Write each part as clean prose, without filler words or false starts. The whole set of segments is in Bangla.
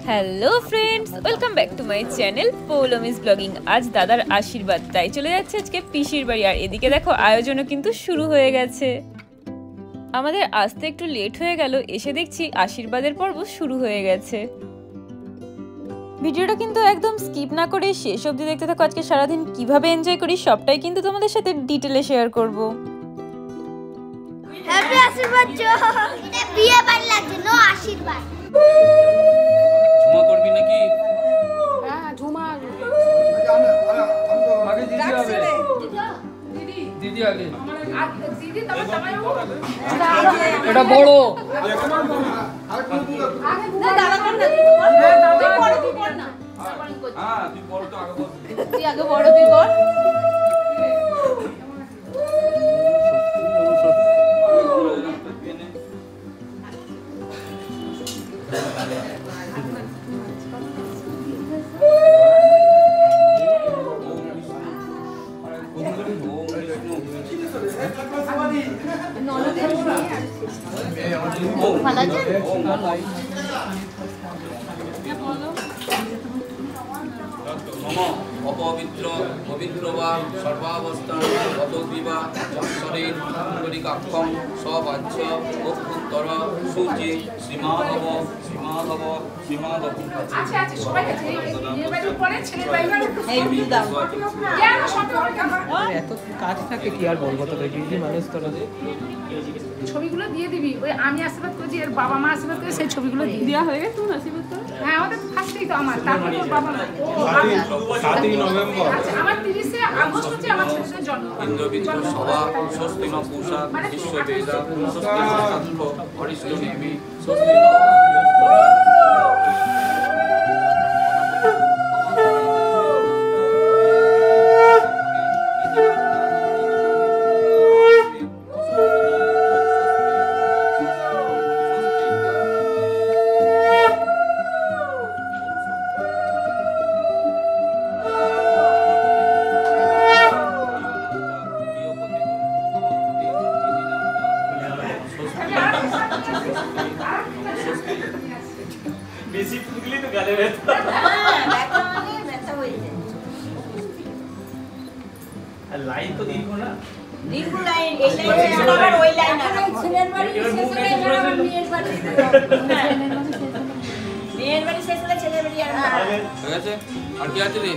Hello friends, welcome back to my channel পৌলমিস blogging. আজ দাদার আশীর্বাদ, তাই চলে যাচ্ছে আজকে পিসির বাড়ি। আর এদিকে দেখো আয়োজনও কিন্তু শুরু হয়ে গেছে। আমাদের আসতে একটু লেট হয়ে গেল, এসে দেখছি আশীর্বাদের পর্ব শুরু হয়ে গেছে। ভিডিওটা কিন্তু একদম স্কিপ না করে শেষ অবধি দেখতে থাকো। আজকে সারাদিন কিভাবে এনজয় করি সবটাই কিন্তু তোমাদের সাথে ডিটেলে শেয়ার করব। হ্যাপি আশীর্বাদ জো, এটা বিয়ে বাড়ি লাগছে, নো আশীর্বাদ। ঝুমা করবি নাকি? হ্যাঁ ঝুমা আগে দিদি হবে। দিদি আগে। দিদি তবে জামাই এটা বড়। না দাদা কর না, তুই বড় তুই কর না। হ্যাঁ তুই বড় তো আগে বল। তুই আগে বড় তুই কর। অপবিত্র পবিত্র বা সর্বাবস্থান গতবিবা শরীর পুণ্ডরিকাক্ষম সবাচ্য উত্তর সূচি শ্রীমাধব শ্রীমাধব শ্রীমাধব। আচ্ছা আচ্ছা সবাই আছে বিয়ে বাড়ির পরে ছেলে বাড়ি এই দাও কেন সব এত কাজ থাকে কি আর বলবো, তোদের কি মানুষ তোরা ছবিগুলো দিয়ে দিবি। ওই আমি আশীর্বাদ করেছি, এর বাবা মা আশীর্বাদ করে সেই ছবিগুলো দিয়ে দেওয়া হয়ে গেছে। তুমি আশীর্বাদ করো। হ্যাঁ আমাদের ফার্স্টেই তো আমার, তারপর তোর বাবা মা। 7ই নভেম্বর। আচ্ছা আমার 30শে আগস্ট হচ্ছে আমার ছেলেদের জন্ম। ইন্দ্রবিত্ত সভা স্বস্তি ন পূষা বিশ্ববেদা স্বস্তি নক্ষত্র অরিষ্ট নেমি স্বস্তি বেশি ফুটলি তো গালে ব্যথা। ব্যথা মানে ব্যথা হয়েছে। আর লাইন তো দীর্ঘ না, দীর্ঘ লাইন, এই লাইন আবার ওই লাইন আর ছেলের বাড়ি শেষ হলে এবার মেয়ের বাড়ি। মেয়ের বাড়ি শেষ হলে ছেলের বাড়ি আর ঠিক আছে। আর কি আছে রে?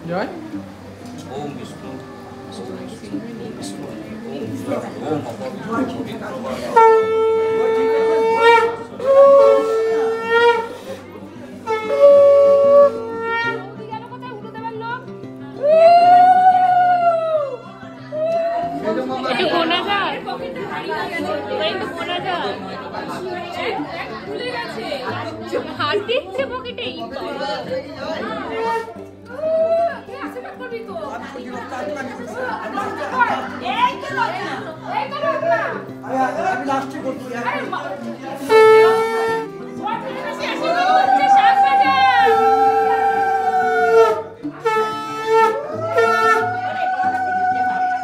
জয় ওম বিষ্ণু বিষ্ণু ওম অপবিত্র হাত দিচ্ছে পকেটে। আশীর্বাদ করবি তো। এই তো না, এই তো না। আমি লাস্টে করছি। আরে ওই ছেলে বেশি আশীর্বাদ করছে, সাত বাজে।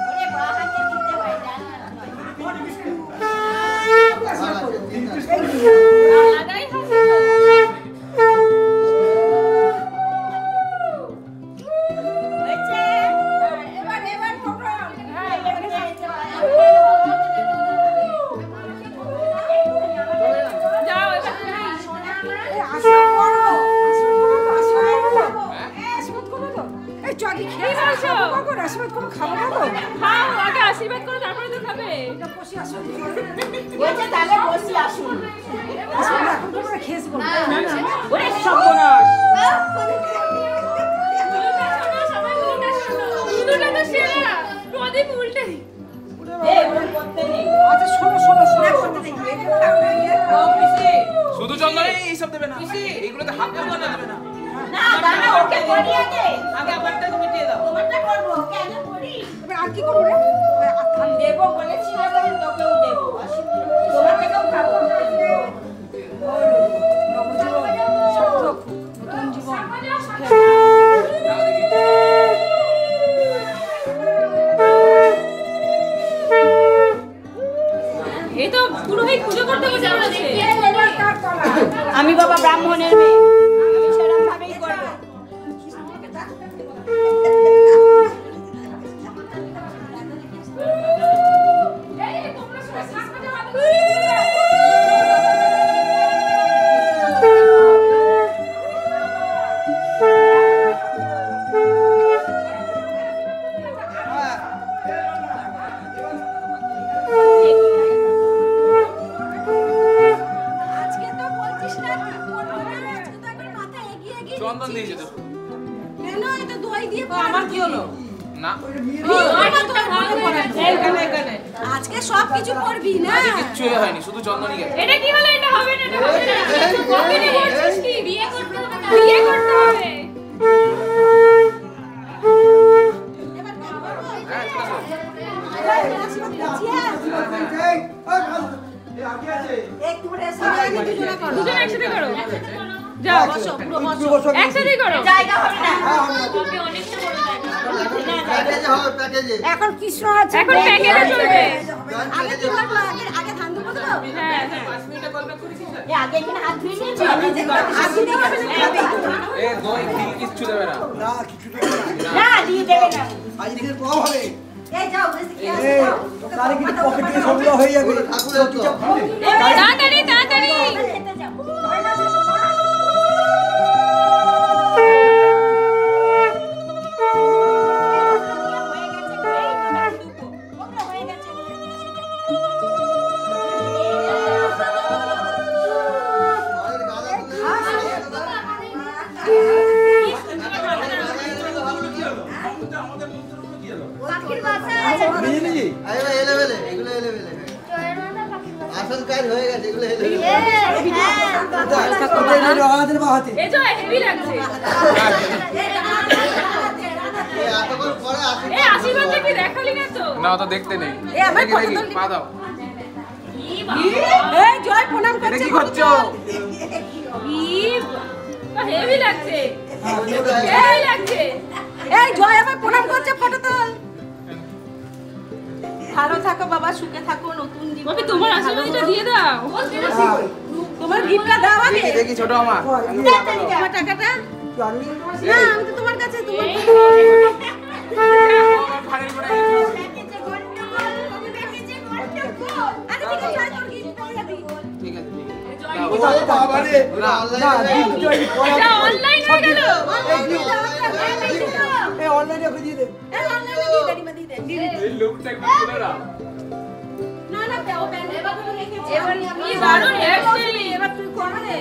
ওরে বাবা হাতে দিতে হয় জানা আলাদাই হাসি তো। হয়েছে। এবার এবার প্রোগ্রাম। হ্যাঁ এবার যাও এবার আশীর্বাদ করো। আশীর্বাদ করো তো। এই চকি খেয়ে কি বলছো? আশীর্বাদ করো, খাবো না তো। খাও, আগে আশীর্বাদ করো তারপরে তো খাবে। বসে আশীর্বাদ করো। বলছে তাহলে বসি আসুন। আশীর্বাদ এখন তোমরা খেয়েছি বলো। না না পিসি এগুলোতে হাত দেবো না না দাদা ওকে করি আগে আগে আমারটা তুমি দিয়ে দাও তোমারটা করবো ওকে আগে করি এবার আর কি করবো রে আমি দেবো বলেছি আবার তোকেও দেবো তোমার থেকেও খাবো এই তো পুরোহিত পুজো করতে বসে পড়েছে। আমি বাবা ব্রাহ্মণের মেয়ে আমি সেরকম ভাবেই করবো আজকে তো বলছিস না কি করবো না আজকে তো একবার মাথা এগিয়ে এগিয়ে চন্দন দিয়েছে তো কেন এটা দই দিয়ে আমার কি হলো না আজকে সব কিছু করবি না আজকে কিচ্ছুই হয়নি শুধু চন্দনই গেছে এটা কি হলো? এটা হবে না, এটা হবে না। কখন বলছিস কি বিয়ে করতে হবে না? বিয়ে করতে হবে। দুজন একসাথে করো। যাও একসাথে করো। জায়গা হবে না এখন কৃষ্ণ আছে এখন প্যাকেটে চলবে। আগে কি করবো আগে ধান দেবো তো হ্যাঁ এ আগে এখানে হাত ধুয়ে নিয়েছি এ দই ঘি কিচ্ছু দেবে না না দিয়ে দেবে না এই যাও বেশি কি আছে এই তারে কিন্তু পকেট থেকে সবগুলো হয়ে যাবে তাড়াতাড়ি তাড়াতাড়ি। খেতে যাও পাখির বাসা নিজে নিজে আসল কাজ হয়ে গেছে এগুলো হাতের বা হাতে এই তো হেভি লাগছে। এতক্ষণ পরে এই আশীর্বাদটা কি দেখালি না তো? না তো দেখতে নেই দেখি দেখি পা দাও এই জয় প্রণাম এটা করছে কি করছো হেভি লাগছে, হেভি লাগছে। এই জয় আবার প্রণাম করছে ফটো তোল ভালো থাকো বাবা সুখে থাকো নতুন জীবন বাপি তোমার আশীর্বাদটা দিয়ে দাও। তোমার গিফটটা দাও আগে দেখি দেখি ছোট আমার আমার টাকাটা না আমি তো তোমার কাছে তোমার ফাড়ের করে আরে ঠিক আছে জয় তোর গিফট পেয়ে যাবি ঠিক আছে ঠিক আছে না gift তৈরি করা এটা অনলাইন হয়ে গেল। এই অনলাইনে ওকে দিয়ে দে এই অনলাইনে দিয়ে দে রিমা দিয়ে দে এই লোকটা একটু তুলে দাও না না ও ব্যান্ড এবার করে রেখেছি এবার কি দারুণ হেয়ারস্টাইল। এবার তুই কর রে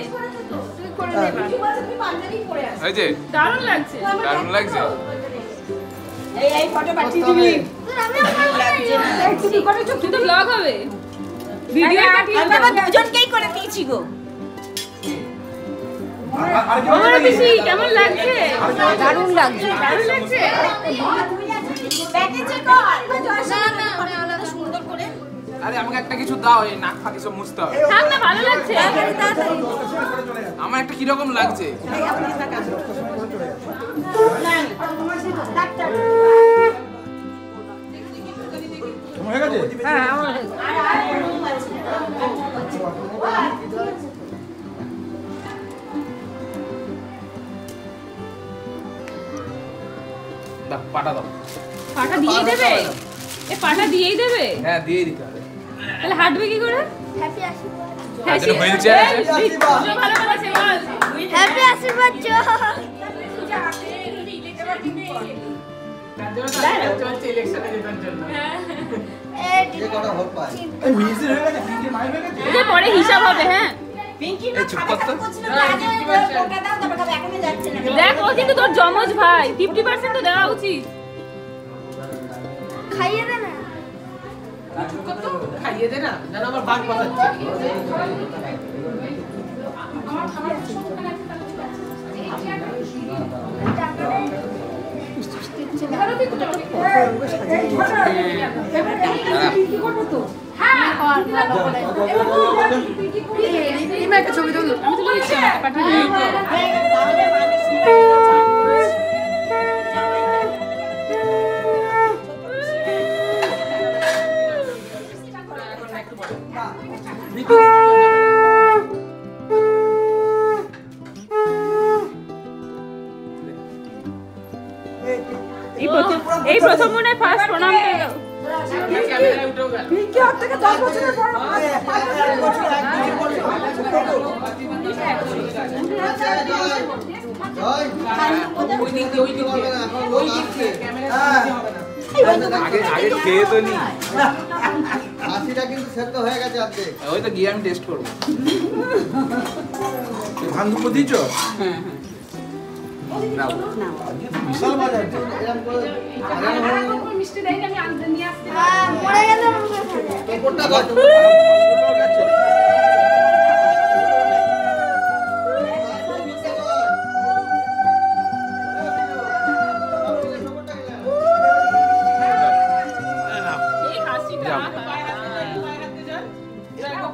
তুই করে নে এবার তুমি পাঞ্জাবি পরে আস হয়েছে দারুণ লাগছে। দারুণ লাগছে এই ফটো পাঠিয়ে দিবি তুই করে চুপ তুই তো ব্লগ হবে, ভিডিও পাঠিয়ে আমি বাবা দুজনকেই করে দিয়েছি গো আমার বেশি কেমন লাগছে? দারুণ লাগছে দারুণ লাগছে। প্যাকেজে কর আলাদা সুন্দর করে আরে আমাকে একটা কিছু দাও এই নাক ফাঁকি সব মুছতে হবে থাক না, ভালো লাগছে। আমার একটা কিরকম লাগছে হয়ে গেছে হ্যাঁ আমার দাও পাটা দাও পাটা দিয়েই দেবে? এ পাটা দিয়েই দেবে? হ্যাঁ দিয়ে দিতে হবে তাহলে হাঁটবে কি করে? হ্যাপি আশীর্বাদ তার জন্য হুইল চেয়ার আছে পুজো ভালো করেছে বল। হ্যাপি আশীর্বাদ চো যে কটা ভোট পায় এই মিউজিক হয়ে গেছে তিনটে মাইল হয়ে গেছে এটা পরে হিসাব হবে। হ্যাঁ পিঙ্কি এই চুপ কর তো আগে ওটা দাও তারপর খাবে এখনো যাচ্ছে না দেখ, ও কিন্তু তোর জমজ ভাই, 50% তো দেওয়া উচিত। খাইয়ে দে না খাইয়ে দে না যেন আমার বাঘ বাজাচ্ছে ছবি তুল আমি তো বলছি পাঠিয়ে এই প্রথম মনে ফার্স্ট প্রণাম আগে খেয়ে তো নি হাসিটা কিন্তু সেদ্ধ হয়ে গেছে আজকে। ওই তো গিয়ে আমি টেস্ট করবো। ভাঙবো দিচ্ছ? বিশাল বাজার এরকম করে মিষ্টি দেয়নি আমি আনতে নিয়ে আসতে মরে গেল তোপরটা কত?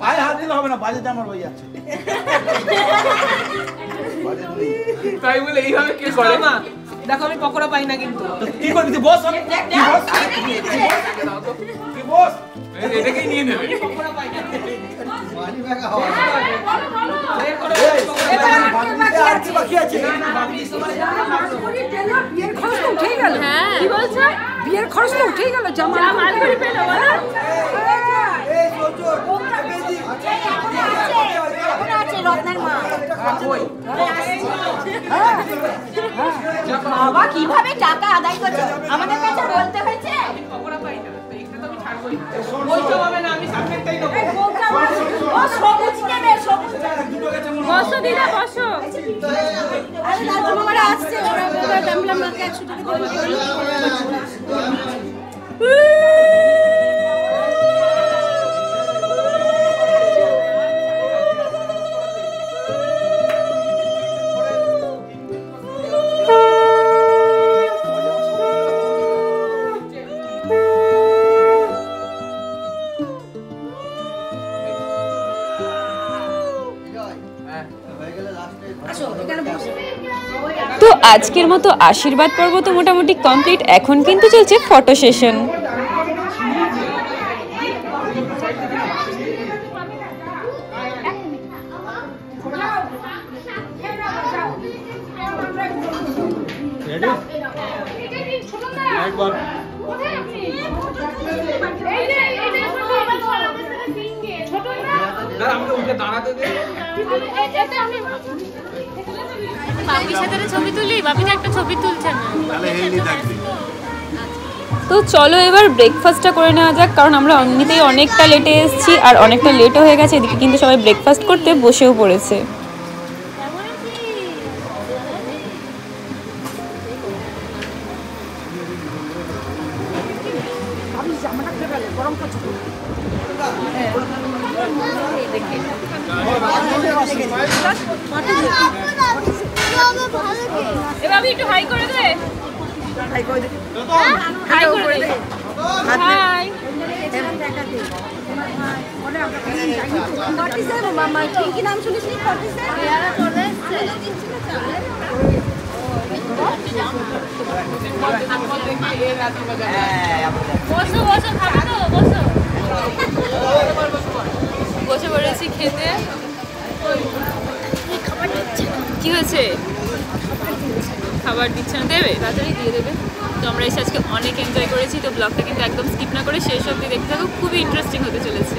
পায়ে হাত দিলে হবে না, বাজেতে আমার বই আছে। তাই বলে এইভাবে কে করে? দেখো আমি পকোড়া পাই না কিন্তু কি করবি তুই? বস কি বস? কি বস? এটাকেই নিয়ে নেবে। মানি ব্যাগা হওয়া। আর কি বাকি আছে? বিয়ের খরচ তো উঠেই গেল। হ্যাঁ কি বলছো বিয়ের খরচ তো উঠেই গেল জামা মালগুড়ি পেলো বলো এই জোর বেজি আছে রত্নার মা বাবা কিভাবে টাকা আদায় করছে আমাদের কাছে বলতে হয়েছে ওইসব হবে না আমি সামনেটাই দেবো ও সবুজ নেবে সবুজ বসো দিদা বসো আরে দাদু মামারা আসছে ওরা দামলাম মাকে 100 টাকা দিয়ে তো আজকের মতো আশীর্বাদ পর্ব তো মোটামুটি কমপ্লিট। এখন কিন্তু চলছে ফটো সেশন। বাপির সাথে ছবি তুলি, বাপি তো একটা ছবি তুলছে না। তো চলো এবার ব্রেকফাস্টটা করে নেওয়া যাক, কারণ আমরা এমনিতেই অনেকটা লেটে এসেছি আর অনেকটা লেটও হয়ে গেছে। এদিকে কিন্তু সবাই ব্রেকফাস্ট করতে বসেও পড়েছে। এবার আমি একটু হাই করে দে, হাই করে দে, হাই করে দে, হাই। মামা কি নাম শুনিস নি? 47 ইয়ারা চলে এসেছে বসো বসো, খাবে তো বসো। বসে পড়েছি খেতে। কি হয়েছে? খাবার দিচ্ছে না, দেবে তাড়াতাড়ি দিয়ে দেবে। তো আমরা এসে আজকে অনেক এনজয় করেছি। তো ব্লগটা কিন্তু একদম স্কিপ না করে শেষ অবধি দেখতে থাকো, খুবই ইন্টারেস্টিং হতে চলেছে।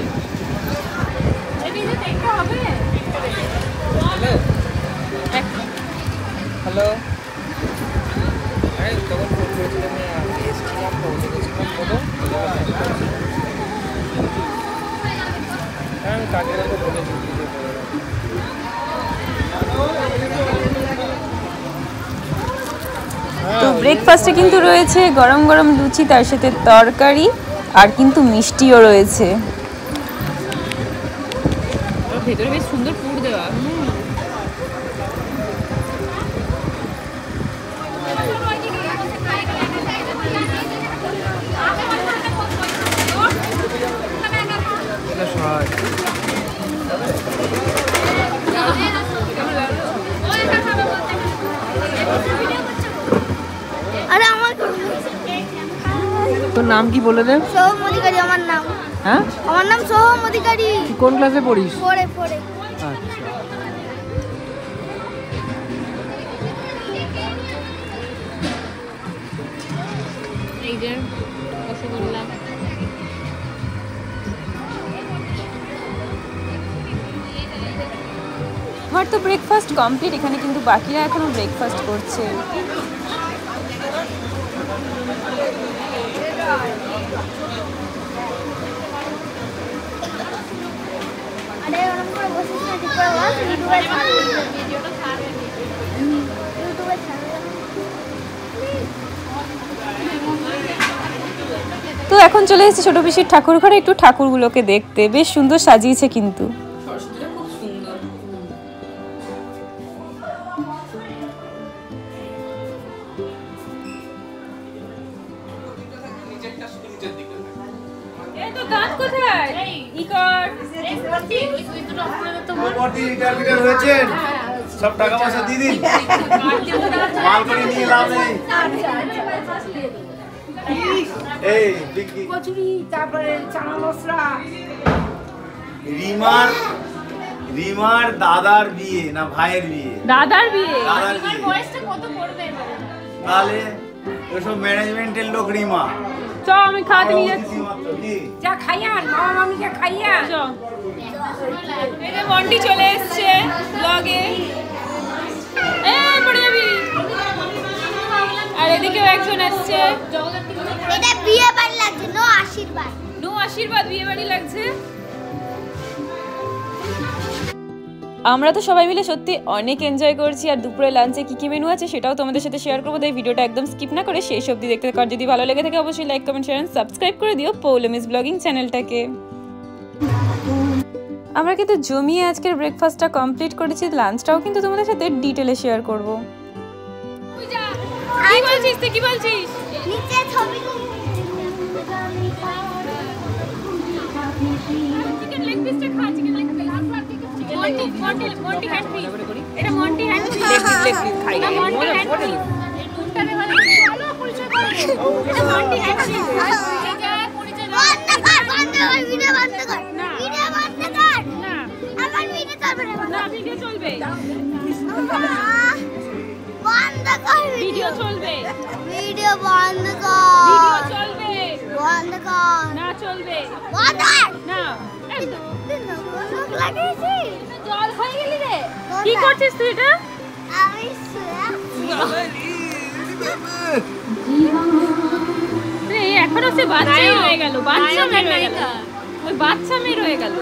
হ্যালো, তখন ফোন করেছিলাম, এসেছিলাম তো দেখেছিলাম বলো। হ্যাঁ আমি কাজের মতো বলেছি। তো ব্রেকফাস্টে কিন্তু রয়েছে গরম গরম লুচি, তার সাথে তরকারি আর কিন্তু মিষ্টিও রয়েছে। ভেতরে বেশ সুন্দর পুর দেওয়া। তোর নাম কি বলে দে? সোহম অধিকারী আমার নাম। হ্যাঁ, আমার নাম সোহম অধিকারী। কোন ক্লাসে পড়িস? পড়ে আচ্ছা, এই যে রসগোল্লা। আমার তো ব্রেকফাস্ট কমপ্লিট, এখানে কিন্তু বাকিরা এখনো ব্রেকফাস্ট করছে। আরে ওরকম করে বসিস না, ঠিক করে বস, ইউটিউবে ছাড়বে। ইউটিউবে ছাড়বে। তো এখন চলে এসেছি ছোট পিসির ঠাকুর ঘরে একটু ঠাকুরগুলোকে দেখতে। বেশ সুন্দর সাজিয়েছে কিন্তু। সরস্বতীটা খুব সুন্দর। এই তো গান কোথায়? ই কর। লিটার হয়েছেন সব টাকা পয়সা দিয়ে দিন, মাল করে নিয়ে লাভ নেই। এই বিক্রি কচুরি, তারপরে চানা মশলা। রিমার দাদার বিয়ে না ভাইয়ের বিয়ে? দাদার বিয়ে। দাদার বিয়ে। বয়সটা কত পড়বে? তাহলে ওসব ম্যানেজমেন্টের লোক রিমা। চ আমি খাওয়াতে নিয়ে যাচ্ছি। যা খাইয়া মামা মামিকে খাইয়া। চ। এই যে মন্টি চলে এসছে ব্লগে। এই পড়ে যাবি। আর এদিকেও একজন আসছে। এটা বিয়ে বাড়ি লাগছে, নো আশীর্বাদ। নো আশীর্বাদ বিয়ে বাড়ি লাগছে। আমরা তো সবাই মিলে সত্যি অনেক এনজয় করছি। আর দুপুরে লাঞ্চে কি কি মেনু আছে সেটাও তোমাদের সাথে শেয়ার করবো। তাই ভিডিওটা একদম স্কিপ না করে শেষ অবধি দেখতে থাকো। আর যদি ভালো লেগে থাকে অবশ্যই লাইক, কমেন্ট, শেয়ার, সাবস্ক্রাইব করে দিও পৌলমিস ব্লগিং চ্যানেলটাকে। আমরা কিন্তু জমিয়ে আজকের ব্রেকফাস্টটা কমপ্লিট করেছি। লাঞ্চটাও কিন্তু তোমাদের সাথে ডিটেলে শেয়ার করবো। কি বলছিস তুই, কি বলছিস? নিচে ছবি চিকেন লেগ পিসটা খা, চিকেন লেগ পিস। মন্টি হ্যান্ড পিস। এটা মন্টি হ্যান্ড পিস। লেগ পিস খাই। এটা মন্টি হ্যান্ড পিস। এই টুনটা রে ভালো পরিচয় করে। এটা মন্টি হ্যান্ড পিস। এই যা পরিচয় দাও। বন্ধ কর, ভিডিও বন্ধ কর। না। ভিডিও বন্ধ কর। না, আমার ভিডিও চলবে না। না ভিডিও চলবে। বন্ধ কর, ভিডিও চলবে। ভিডিও বন্ধ ভিডিও কর। চলবে। বন্ধ কর। না চলবে। বন্ধ কর। না। নখ লাগিয়েছি। জল হয়ে গেলি রে। কি করছিস তুই এটা? আমি রে এখনো সে বাচ্চাই রয়ে গেল। বাচ্চা মেয়ে রয়ে গেল। ওই বাচ্চা মেয়ে রয়ে গেল।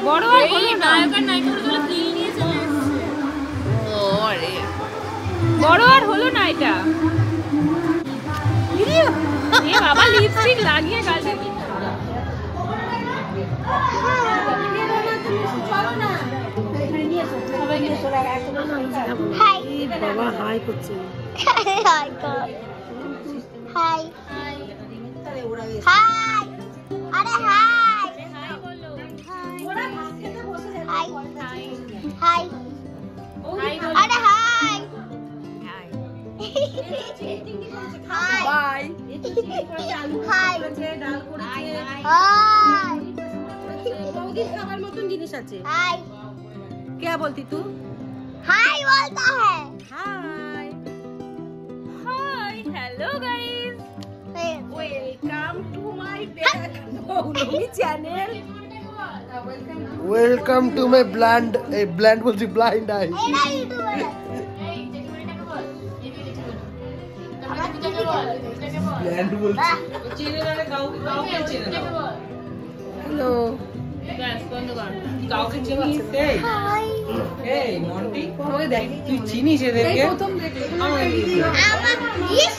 বড় আর হলো না। নায়ক আর নায়িকা বলে কিল নিয়ে চলে এসেছে। ওরে বড় আর হলো না এটা। এ বাবা লিপস্টিক লাগিয়ে গালে। হাই বাবা, হাই করছে। হাই কর। Hi hi. আরে হাই। Hi hi. আরে hi. Hi. Bye. Hi. Hi. বৌদির খাবার মতন জিনিস আছে। हाय क्या बोलती तू? हाय बोलता है। Hi hi hello guys, welcome to my Poulomi channel. Welcome to my bland, এই ব্ল্যান্ড বলছি ব্লাইন্ড আই। एना यूट्यूबर ব্ল্যান্ড বলছি। हेलो बस बंद कर। কাউকে চিনিস? हाय এই মন্টি আমাকে দেখ, তুই চিনিস এদেরকে? প্রথম দেখি আমার ইস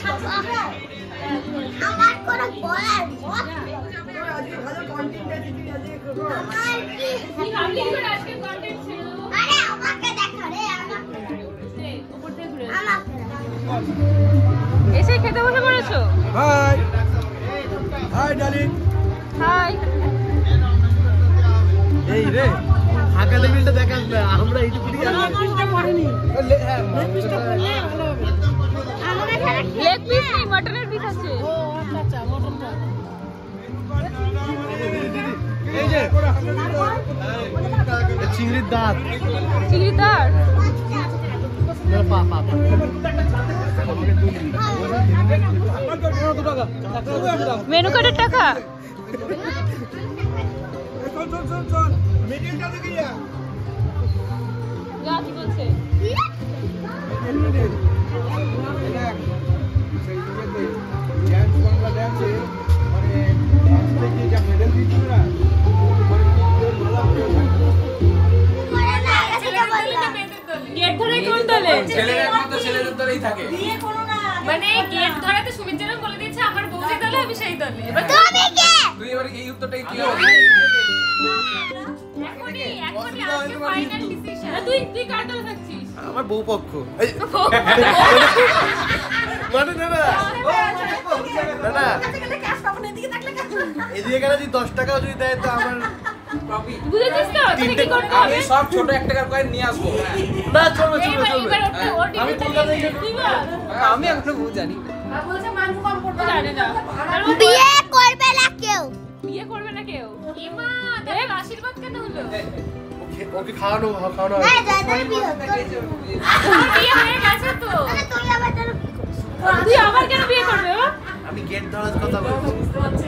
আমার কোন বলার ভালো কন্টেন্ট আছে, তুই আমার কি ভাবলি করে আজকে কন্টেন্ট ছিল। আরে আমাকে দেখা রে, আমাকে উপর থেকে ঘুরে আমাকে এসে খেতে বসে পড়েছো? High hi darling. হাই এই রে হাঁকা লেভেলটা দেখাস না, আমরা এইটুকু দিয়ে পিসটা পড়েনি, হ্যাঁ পিসটা পড়লে ভালো হবে। আমাকে খেলা লেগ পিস নেই, মটনের পিস আছে। ও আচ্ছা আচ্ছা, মটনটা এই যে চিংড়ির দাঁত, চিংড়ি তার পা পা মেনু কার্ডের টাকা। যা কি বলছে? গেট ধরে কোন দলে? ছেলেদের মতো ছেলেদের দলেই থাকে। মানে গেট ধরাতে সুমিত যেরকম বলে দিয়েছে আমার বউ যে দলে আমি সেই দলে। এবার তুই এবার এই উত্তরটাই কি হবে? এখনই আজকে ফাইনাল ডিসিশন। তুই কার দলে থাকছিস? আমার বউ পক্ষ। মানে না না না এদিকে গেলে যদি 10 টাকাও যদি দেয় তো আমার বুঝেছিস তো? তোকে কি করতে আমি হবে? সব ছোট 1 টাকার কয়েন নিয়ে আসবো। না চলবে চলবে চলবে। এবার ওর আমি কলকাতায় গিয়ে আমি এখনো বহু জানি। বলছে মানুষ কম করতে জানে না। বিয়ে করবে না কেউ। বিয়ে করবে না কেউ। এমা দেখ আশীর্বাদ কেন হলো? ওকে খাওয়ানো খাওয়ানো হ্যাঁ যাদের বিয়ে হতো। আমার বিয়ে হয়ে গেছে তো। আরে তুই আবার তোর তুই আবার কেন বিয়ে করবে ও? আমি গেট ধরার কথা বলছি।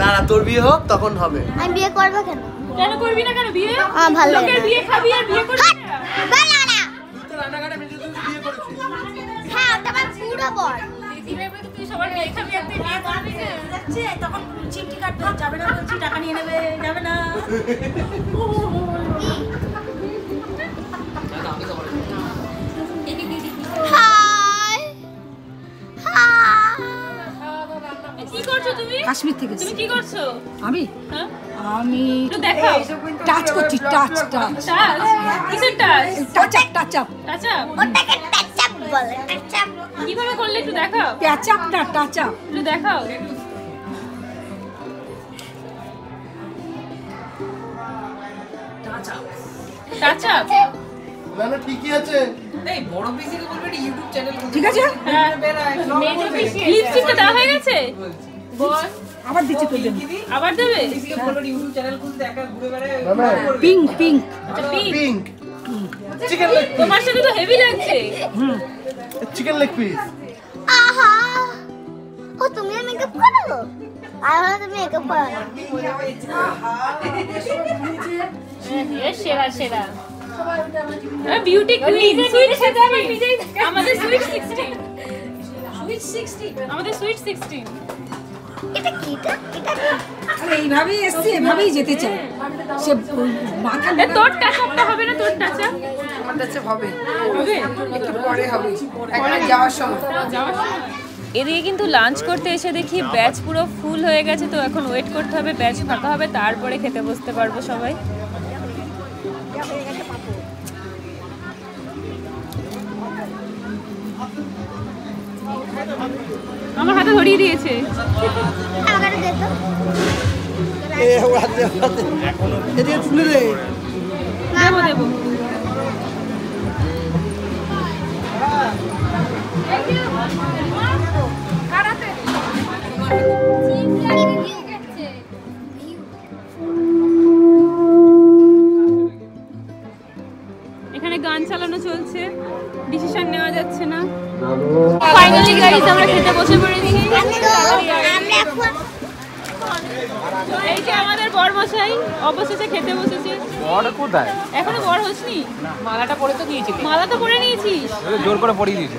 দাঁড়া তোর বিয়ে হোক তখন হবে। আমি বিয়ে করব কেন? কেন করবি না কেন বিয়ে? ভালো লাগে লোকের না। বিয়ে খাবি আর বিয়ে করবি না? ভালো না। তুই তো রান্নাঘাটে মিলে তুই বিয়ে করেছিস। হ্যাঁ ওটা আমার পুরো বর। দিদি ভেবে তো তুই সবার বিয়ে খাবি আর তুই বিয়ে করবি না? যাচ্ছে তখন চিমটি কাটতে যাবে না বলছি টাকা নিয়ে নেবে যাবে না হাই হাই কি করছো তুমি? কাশ্মীর থেকে তুমি কি করছো? আমি হ্যাঁ? আমি একটু দেখাও। টাচ করছি টাচ টাচ টাচ? কিসের touch? Touch up touch up আচ্ছা ওটাকে টাচআপ বলে। টাচআপ কিভাবে করলে একটু দেখাও। প্যাচ আপ না টাচ আপ একটু দেখাও। Touch up? না না ঠিকই আছে। এই বড় পিসিকে বলবে একটা ইউটিউব চ্যানেল খুলতে। ঠিক আছে হ্যাঁ। লিপস্টিকটা দেওয়া হয়ে গেছে? বল। আবার দিচ্ছি তোর জন্য আবার দেবে? পিসিকে বলবে ইউটিউব চ্যানেল খুলতে একা ঘুরে বেড়ায়। না না পিঙ্ক পিঙ্ক আচ্ছা pink. Pink chicken leg piece তোমার সাথে তো হেভি লাগছে। Chicken leg piece. আহা ও তুমি মেকআপ করো? আর হলো তুমি মেকআপ করো না। সেরা সেরা বিউটি কুইন সুইট 16 আমাদের সুইট 16 আমাদের সুইট 16 এটা কি এটা? এটা কি? আরে এইভাবেই এসছি এভাবেই যেতে চাই সে মাথা এ, তোর টাচ আপটা হবে না? তোর টাচ আপ আমার কাছে হবে। হবে একটু পরে হবে। একবার যাওয়ার সময়। যাওয়ার সময়। এদিকে কিন্তু লাঞ্চ করতে এসে দেখি ব্যাচ পুরো ফুল হয়ে গেছে, তো এখন ওয়েট করতে হবে ব্যাচ ফাঁকা হবে তারপরে খেতে বসতে পারবো সবাই। আমার হাতে ধরিয়ে দিয়েছে। আমাকে দে তো। এদিকে তুলে দে। দেবো দেবো। এখানে গান চালানো চলছে, ডিসিশন নেওয়া যাচ্ছে না। ফাইনালি গাইস আমরা খেতে বসে পড়েছি। আমরা এখন এই যে আমাদের বর মশাই অবশেষে খেতে বসেছে। বড় কোথায়? এখনো বর হসনি? মালাটা পরে তো দিয়েছিলি। মালা তো পরে নিয়েছিস। জোর করে পরিয়ে দিয়েছি।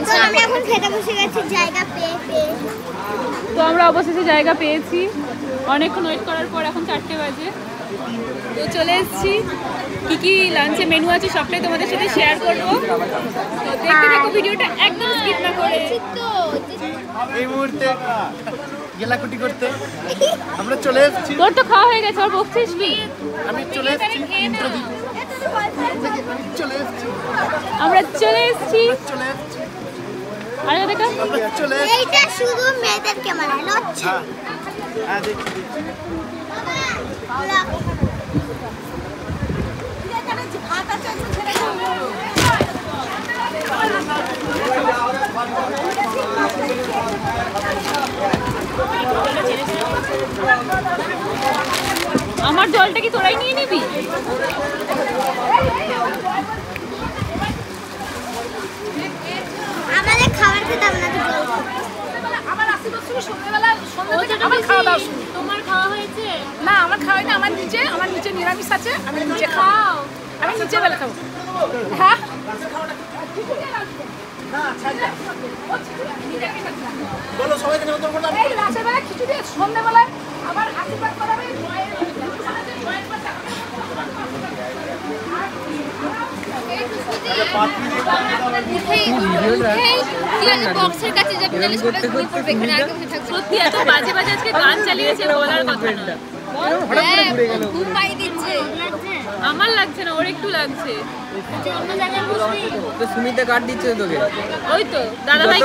তো আমরা এখন খেতে বসে গেছি জায়গা পেয়ে পেয়ে। তো আমরা অবশেষে জায়গা পেয়েছি, অনেকক্ষণ ওয়েট করার পর এখন 4টে বাজে। তো চলে এসেছি, কি কি লাঞ্চে মেনু আছে সবটাই তোমাদের সাথে শেয়ার করবো। তো দেখতে থাকো ভিডিওটা একদম স্কিপ না করে। এই মুহূর্তে গেলাকুটি করতে আমরা চলে এসেছি। তোর তো খাওয়া হয়ে গেছে, আর বকছিস কি? আমি চলে এসেছি intro দিতে। চলে এসেছি আমরা চলে এসেছি। চলে এসেছি আরে দেখা আমরা চলে এসেছি। এইটা শুধু মেয়েদের ক্যামেরা লচ্ছে। হ্যাঁ দেখছি আমার জলটা কি তোরাই নিয়ে নিবি? আমাদের খাবার খেতে হবে না, আমার আশীর্বাদ শুরু সন্ধ্যেবেলা, আমার খাওয়া দাওয়া শুরু। তোমার খাওয়া হয়েছে? না আমার খাওয়াই না, আমার নিচে নিরামিষ আছে, আমি নিচে খাও, আমি নিচে বেলা খাবো। হ্যাঁ বলো সবাইকে নিমন্ত্রণ করলাম। এই রাতের বেলা খিচুড়ি, সন্ধ্যেবেলায় আবার আশীর্বাদ করাবে। সত্যি এত বাজে বাজে আজকে গান চালিয়েছে, বলার কথা না। আমার লাগছে না, ওর একটু লাগছে। সুমিতা কাট দিচ্ছে তোকে। ওই তো দাদা ভাই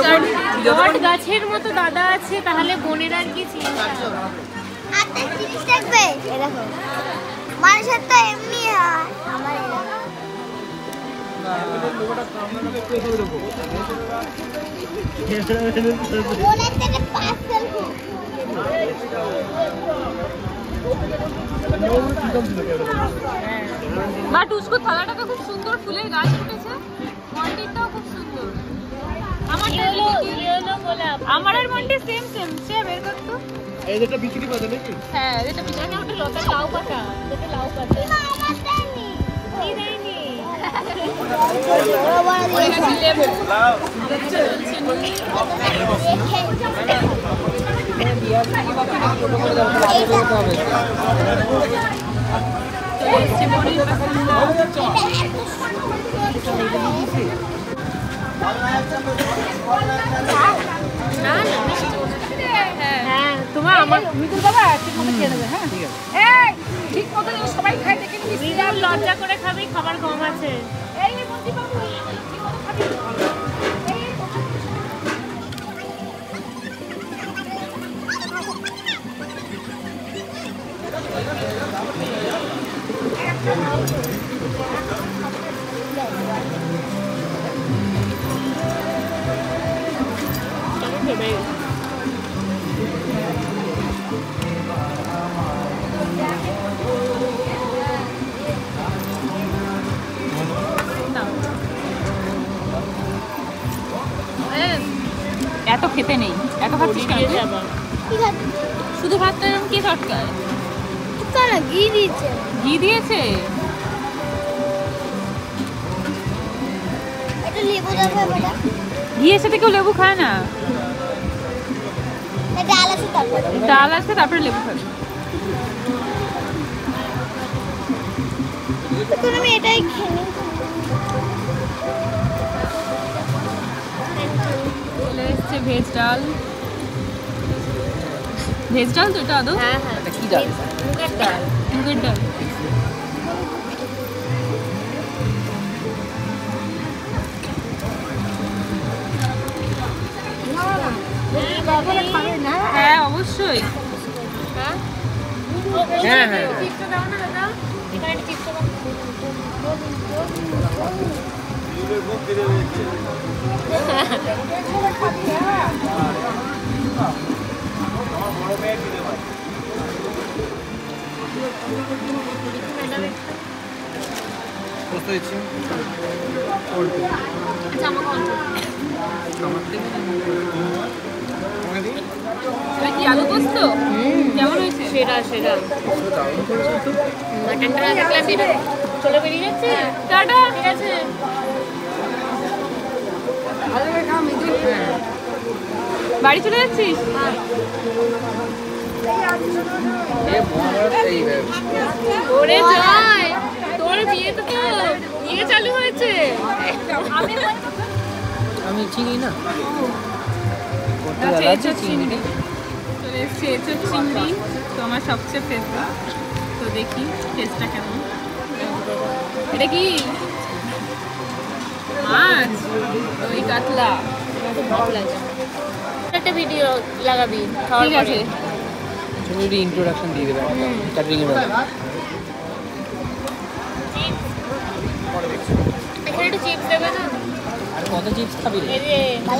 বট গাছের মতো দাদা আছে, তাহলে বোনের আর কি চিন্তা। একটা জিনিস দেখবে, এই দেখো মানুষের তো এমনি হয়, আমার বোনের থেকে পার্সেল বাট উসকো থালাটা খুব সুন্দর, ফুলের গাছ উঠেছে, মন্দিরটাও খুব সুন্দর। আমার আর মন্দির সেম সেম, সে বের করতো। এই যেটা বিক্রি করে নাকি? হ্যাঁ এটা পিছনে ওটা লতার লাউ পাতা, এটা লাউ পাতা। আমার দেয়নি, কি দেয়নি? বড় বড় দিয়েছে। লেবু হ্যাঁ তোমার আমার মিতুল বাবা ঠিক মতো খেয়ে নেবে। হ্যাঁ এই ঠিক মতো সবাই খাই, দেখে নিবি। লজ্জা করে খাবি, খাবার কম আছে। এই মন্দি বাবু ঠিক মতো খাবি। এত খেতে নেই, এত খাচ্ছিস কেন? ঠিক আছে, শুধু ভাতটা এরকম কে চটকায়? কেন ঘি দিয়েছে? ঘি দিয়েছে? এটা লেবু দেবো বেটা, ঘিয়ের সাথে কেউ লেবু খায় না। এটা ডাল আছে তারপরে। ডাল আছে তারপরে লেবু খাবে। তখন আমি এটাই খেয়ে নিই। চলে এসছে ভেজ ডাল। ভেজ ডাল তো এটা আদৌ? হ্যাঁ হ্যাঁ, কি ডাল? মুগের ডাল। মুগের ডাল। হ্যাঁ অবশ্যই। হ্যাঁ হ্যাঁ হ্যাঁ চিপসটা দাও না দাদা, এখানে একটা চিপস দাও। কত হয়েছে? এটা কি আলু পোস্ত? কেমন হয়েছে? সেরা সেরা মাটনটা দেখলাম দিন চলে বেরিয়ে যাচ্ছে। টাটা। ঠিক আছে, বাড়ি চলে যাচ্ছিস? ওরে জয়, তোর বিয়েতে তো ইয়ে চালু হয়েছে। আমি চিনি না। আচ্ছা এঁচোড় চিংড়ি চলে এসছে, এঁচোড় চিংড়ি তো আমার সবচেয়ে ফেভারিট। তো দেখি টেস্টটা কেমন। এটা কি মাছ? ওই কাতলা। একটা ভিডিও লাগাবি ঠিক আছে। তুমি একটু ইন্ট্রোডাকশন দিয়ে দেবে ক্যাটারিং এর ব্যাপারে। এখানে একটু চিপস দেবে না? আর কত চিপস খাবি? এই যে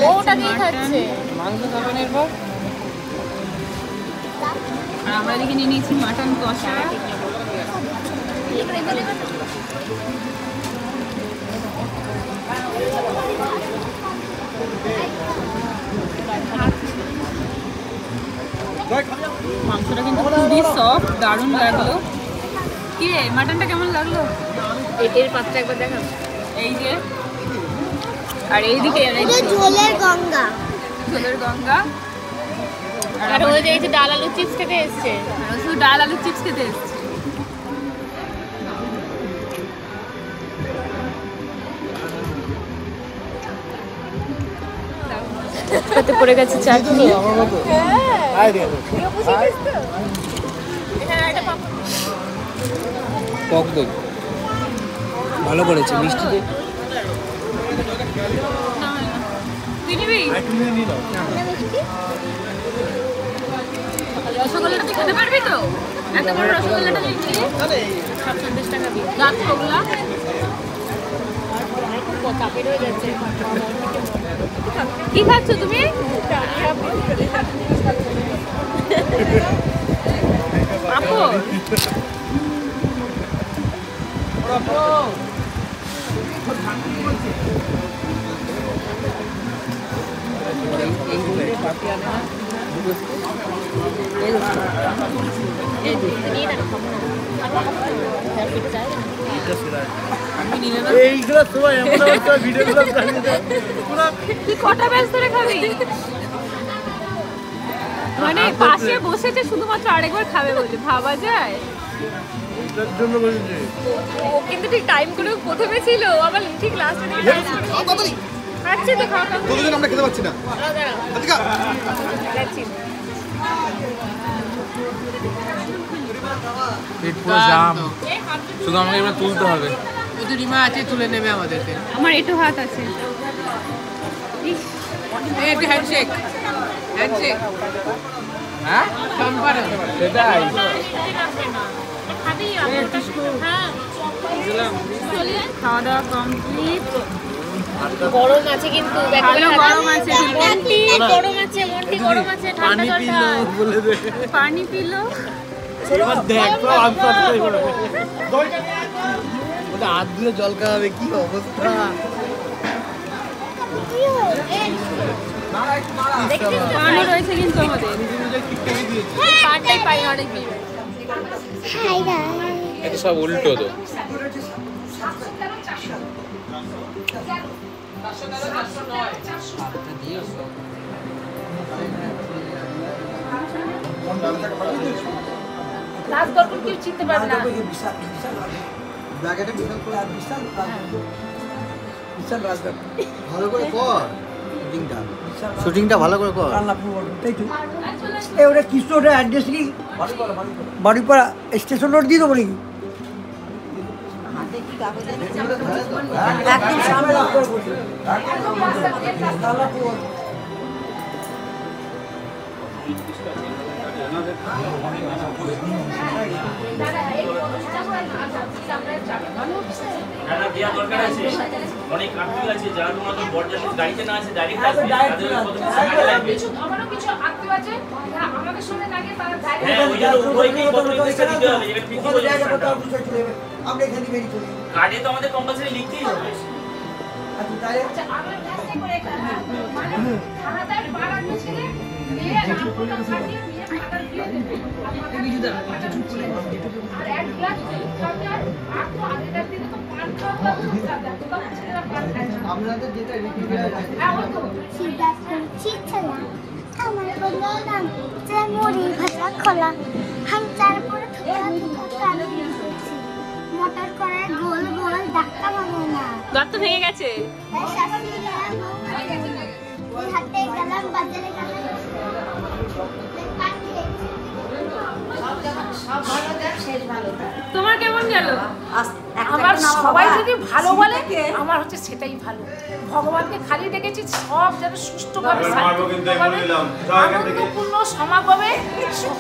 ওটা দিয়ে খাচ্ছে। মাংস খাবে না এরপর? আমরা এদিকে নিয়ে নিয়েছি মাটন কষা। মাংসটা কিন্তু খুবই সফট, দারুণ লাগলো। কি রে মাটনটা কেমন লাগলো? পেটের পাতটা একবার দেখা। এই যে আর এইদিকে ঝোলের গঙ্গা, ঝোলের গঙ্গা। আর ওই যে এই যে ডাল আলু চিপস খেতে এসছে, শুধু ডাল আলু চিপস খেতে এসছে। তাতে পড়ে গেছে চাটনি। টক দই ভালো করেছে, মিষ্টি দই। তুই নিবি? রসগোল্লাটা তুই খেতে পারবি তো? এত বড় রসগোল্লাটা নিবি? 57 টাকা দিয়ে দাঁত খোগলা। কি খাচ্ছ তুমি? আপু এইগুলো সবাই এমন অবস্থা ভিডিওগুলো তুই কটা ব্যাচ ধরে খাবি? মানে পাশে বসেছে শুধুমাত্র আরেকবার খাবে বলে, ভাবা যায়? জন্য বলছি ও কিন্তু ঠিক টাইম করে প্রথমে ছিল, আবার ঠিক লাস্টে দিকে টাইম করে। আচ্ছা তো খাওয়া খাওয়া কতদিন আমরা খেতে পাচ্ছি না। পেট পুরো জাম, শুধু আমাকে এবার তুলতে হবে। ওই তো রিমা আছে, তুলে নেবে আমাদেরকে। আমার একটু হাত আছে। একটু হ্যান্ডশেক, হ্যান্ডশেক। হ্যাঁ সম্পাদন সেটাই। খাওয়া দাওয়া কমপ্লিট। গরম আছে কিন্তু ভালো গরম আছে, মন্টি গরম আছে, মন্টি গরম আছে, ঠান্ডা জলটা বলে দে পানি পিলো। এবার দেখ তো আনসার করে ওটা হাত দিয়ে জল খাওয়াবে, কি অবস্থা। পানি রয়েছে কিন্তু আমাদের, পানটাই পাই অনেক। এটা সব উল্টো তো। কেউ চিনতে পারবে না। ভালো করে কর শুটিংটা, ভালো করে কর। ওটা কৃষ্ণটা অ্যাড্রেস কি? বাড়িপাড়া স্টেশন রোড দিয়ে দেবো নাকি? একদম সামনে অনেক আত্মীয় আছে যারা তোমাদের বরযাত্রীর গাড়িতে না আছে, ডাইরেক্ট আসবে, তাদের কিছু আমারও কিছু আত্মীয় আছে যারা আমাদের সঙ্গে লাগে, তারা ডাইরেক্ট হ্যাঁ ওই জন্য উভয়কেই বদলিতে দিতে হবে। যেটা পিকি বলে আমরা এখানে বেরিয়ে চলে যাবো। কার্ডে তো আমাদের কম্পালসারি লিখতেই হবে। আচ্ছা আমরা রাস্তা করে খানাদার পাড়া ছেড়ে দিয়ে রামপুরটা কাটিয়ে নিয়ে পাতা দিয়ে দেবে। আর এক গ্লাস খাবার আর তো আগেকার দিনে তো পান খাওয়া হতো না, তো ছেলেরা পান খায় না। আপনাদের যেটা রেডি করা যায় হ্যাঁ ওই তো আমার বললো নাম যে মুড়ি ভাজা খোলা হাম চার পরে মোটর করে গোল গোল ধাক্কা মারবে না, দাঁত তো ভেঙে গেছে। হাতে গেলাম বাজারে গেলাম তোমার কেমন গেল? আমার সবাই যদি ভালো বলে আমার হচ্ছে সেটাই ভালো। ভগবানকে খালি দেখেছি সব যেন সুষ্ঠুভাবে শান্তিপূর্ণভাবে আনন্দপূর্ণ সমাগমে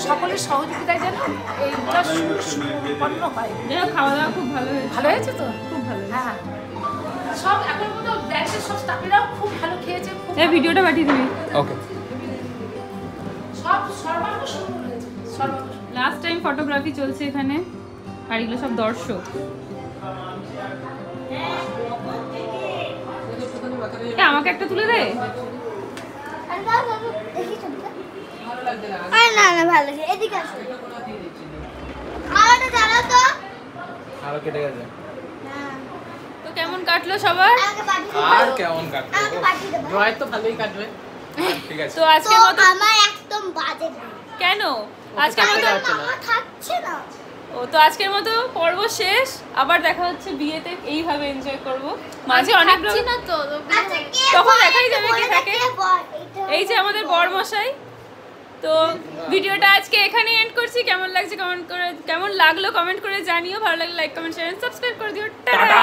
সকলের সহযোগিতায় যেন এইগুলো সুসম্পন্ন হয়। খাওয়া দাওয়া খুব ভালো হয়েছে। ভালো হয়েছে তো? খুব ভালো। হ্যাঁ সব এখন পর্যন্ত ব্যাংকের সব স্টাফেরাও খুব ভালো খেয়েছে। এই ভিডিওটা পাঠিয়ে দিবি। ওকে। সব সর্বাঙ্গ সুন্দর হয়েছে, সর্বাঙ্গ ফটোগ্রাফি চলছে এখানে, আর এগুলো সব দর্শক। আমাকে একটা তুলে দে। না না ভালো লাগে, এদিকে আসো। আমারটা জানো তো? আরো কেটে গেছে। তো কেমন কাটলো সবার? আর কেমন কাটবে? জয় তো ভালোই কাটবে। ঠিক আছে। তো আজকের মতো আমার একদম বাজে। কেন? আজকের মতো আমার থাকছে না। ও তো আজকের মতো পর্ব শেষ, আবার দেখা হচ্ছে বিয়েতে। এইভাবে এনজয় করব, মাঝে অনেক লোক না তো। আচ্ছা কে তখন দেখাই যাবে কে থাকে। এই যে এই আমাদের বরমশাই। তো ভিডিওটা আজকে এখানেই এন্ড করছি। কেমন লাগছে কেমন লাগলো কমেন্ট করে জানিও। ভালো লাগলে লাইক কমেন্ট শেয়ার সাবস্ক্রাইব করে দিও। টাটা।